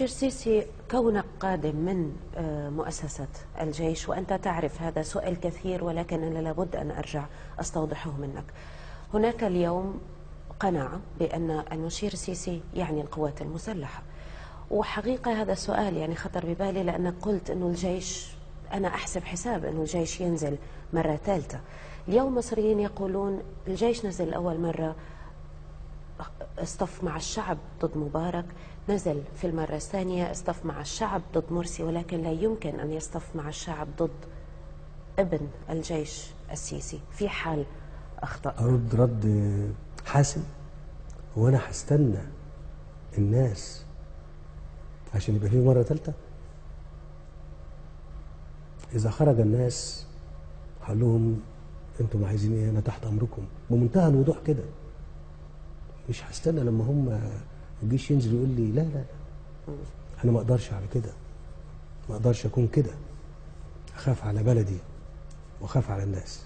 مشير سيسي، كونك قادم من مؤسسة الجيش وأنت تعرف هذا سؤال كثير، ولكن أنا لابد أن أرجع أستوضحه منك. هناك اليوم قناعة بأن المشير سيسي يعني القوات المسلحة، وحقيقة هذا السؤال يعني خطر ببالي لأنك قلت أنه الجيش، أنا أحسب حساب أنه الجيش ينزل مرة ثالثة. اليوم مصريين يقولون الجيش نزل أول مرة اصطف مع الشعب ضد مبارك، نزل في المرة الثانية اصطف مع الشعب ضد مرسي، ولكن لا يمكن أن يصطف مع الشعب ضد ابن الجيش السيسي في حال أخطأ. أرد رد حاسم. هو أنا هستنى الناس عشان يبقى فيه مرة ثالثة؟ إذا خرج الناس هقول لهم أنتم عايزين إيه؟ أنا تحت أمركم بمنتهى الوضوح كده. مش هستنى لما هم الجيش ينزل يقول لي لا لا لا، أنا ما أقدرش على كده، ما أقدرش أكون كده. أخاف على بلدي وأخاف على الناس.